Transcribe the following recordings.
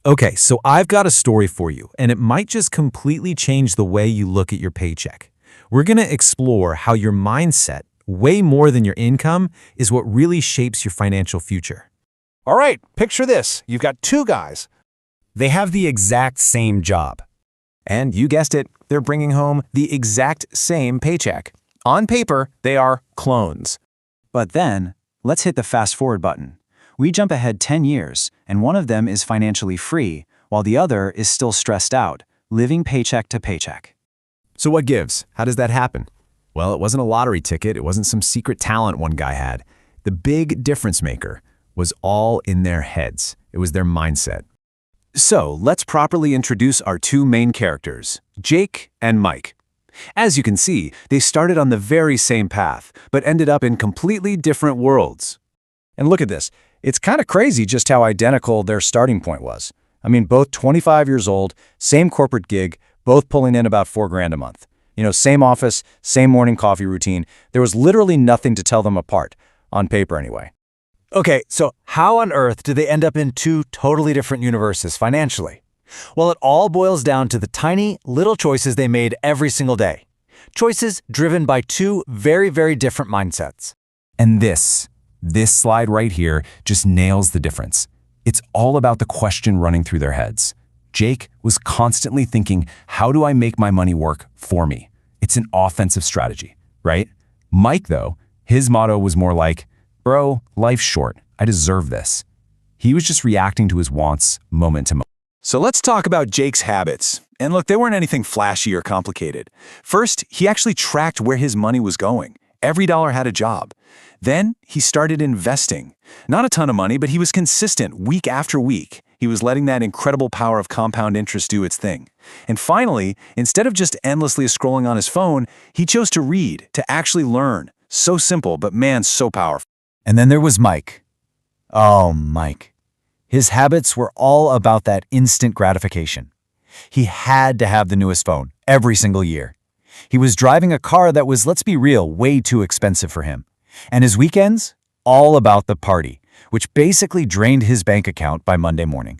Okay, so I've got a story for you, and it might just completely change the way you look at your paycheck. We're going to explore how your mindset, way more than your income, is what really shapes your financial future. All right, picture this. You've got two guys. They have the exact same job. And you guessed it, they're bringing home the exact same paycheck. On paper, they are clones. But then, let's hit the fast forward button. We jump ahead 10 years, and one of them is financially free, while the other is still stressed out, living paycheck to paycheck. So what gives? How does that happen? Well, it wasn't a lottery ticket. It wasn't some secret talent one guy had. The big difference maker was all in their heads. It was their mindset. So let's properly introduce our two main characters, Jake and Mike. As you can see, they started on the very same path, but ended up in completely different worlds. And look at this. It's kind of crazy just how identical their starting point was. I mean, both 25 years old, same corporate gig, both pulling in about $4,000 a month. Same office, same morning coffee routine. There was literally nothing to tell them apart, on paper anyway. Okay, so how on earth did they end up in two totally different universes financially? Well, it all boils down to the tiny, little choices they made every single day. Choices driven by two very, very different mindsets. And this slide right here just nails the difference. It's all about the question running through their heads. Jake was constantly thinking, how do I make my money work for me? It's an offensive strategy, right? Mike, though, his motto was more like, bro, life's short. I deserve this. He was just reacting to his wants moment to moment. So let's talk about Jake's habits. And look, they weren't anything flashy or complicated. First, he actually tracked where his money was going. Every dollar had a job. Then he started investing. Not a ton of money, but he was consistent week after week. He was letting that incredible power of compound interest do its thing. And finally, instead of just endlessly scrolling on his phone, he chose to read, to actually learn. So simple, but man, so powerful. And then there was Mike. Oh, Mike. His habits were all about that instant gratification. He had to have the newest phone every single year. He was driving a car that was, let's be real, way too expensive for him. And his weekends? All about the party, which basically drained his bank account by Monday morning.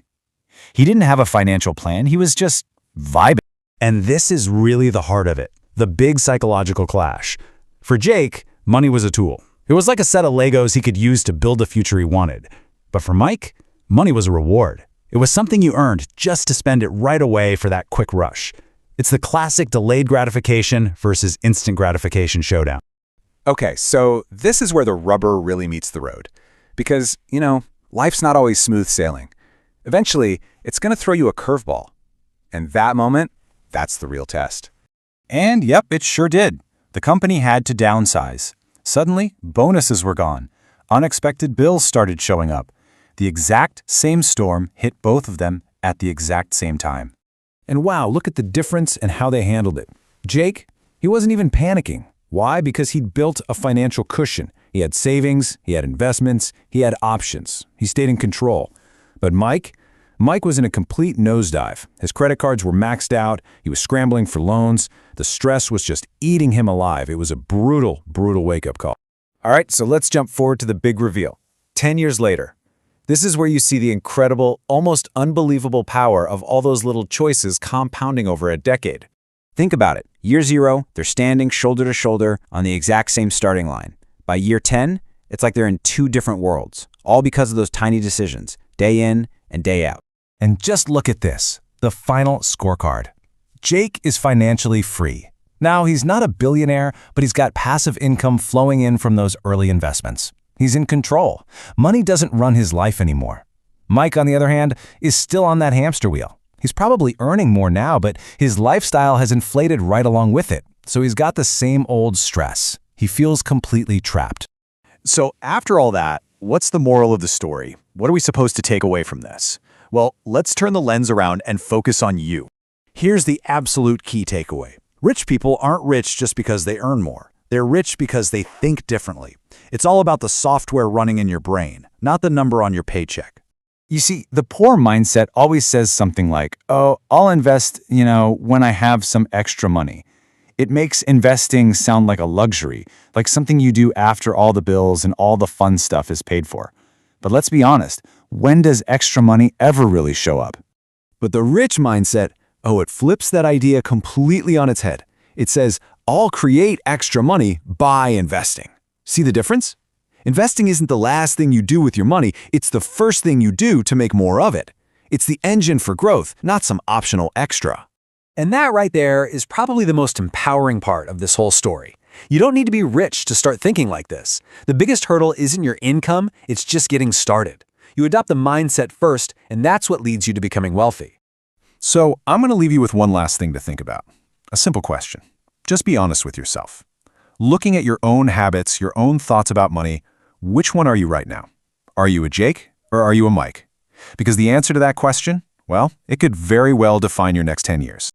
He didn't have a financial plan, he was just vibing. And this is really the heart of it, the big psychological clash. For Jake, money was a tool. It was like a set of Legos he could use to build the future he wanted. But for Mike, money was a reward. It was something you earned just to spend it right away for that quick rush. It's the classic delayed gratification versus instant gratification showdown. Okay, so this is where the rubber really meets the road. Because, life's not always smooth sailing. Eventually, it's going to throw you a curveball. And that moment, that's the real test. And yep, it sure did. The company had to downsize. Suddenly, bonuses were gone. Unexpected bills started showing up. The exact same storm hit both of them at the exact same time. And wow, look at the difference in how they handled it. Jake, he wasn't even panicking. Why? Because he'd built a financial cushion. He had savings, he had investments, he had options. He stayed in control. But Mike was in a complete nosedive. His credit cards were maxed out. He was scrambling for loans. The stress was just eating him alive. It was a brutal, brutal wake-up call. All right, so let's jump forward to the big reveal. 10 years later. This is where you see the incredible, almost unbelievable power of all those little choices compounding over a decade. Think about it. Year 0, they're standing shoulder to shoulder on the exact same starting line. By year 10, it's like they're in two different worlds, all because of those tiny decisions, day in and day out. And just look at this, the final scorecard. Jake is financially free. Now, he's not a billionaire, but he's got passive income flowing in from those early investments. He's in control. Money doesn't run his life anymore. Mike, on the other hand, is still on that hamster wheel. He's probably earning more now, but his lifestyle has inflated right along with it. So he's got the same old stress. He feels completely trapped. So after all that, what's the moral of the story? What are we supposed to take away from this? Well, let's turn the lens around and focus on you. Here's the absolute key takeaway. Rich people aren't rich just because they earn more. They're rich because they think differently. It's all about the software running in your brain, not the number on your paycheck. You see, the poor mindset always says something like, oh, I'll invest, when I have some extra money. It makes investing sound like a luxury, like something you do after all the bills and all the fun stuff is paid for. But let's be honest, when does extra money ever really show up? But the rich mindset, it flips that idea completely on its head. It says, I'll create extra money by investing. See the difference? Investing isn't the last thing you do with your money, it's the first thing you do to make more of it. It's the engine for growth, not some optional extra. And that right there is probably the most empowering part of this whole story. You don't need to be rich to start thinking like this. The biggest hurdle isn't your income, it's just getting started. You adopt the mindset first, and that's what leads you to becoming wealthy. So I'm going to leave you with one last thing to think about. A simple question. Just be honest with yourself. Looking at your own habits, your own thoughts about money, which one are you right now? Are you a Jake or are you a Mike? Because the answer to that question, well, it could very well define your next 10 years.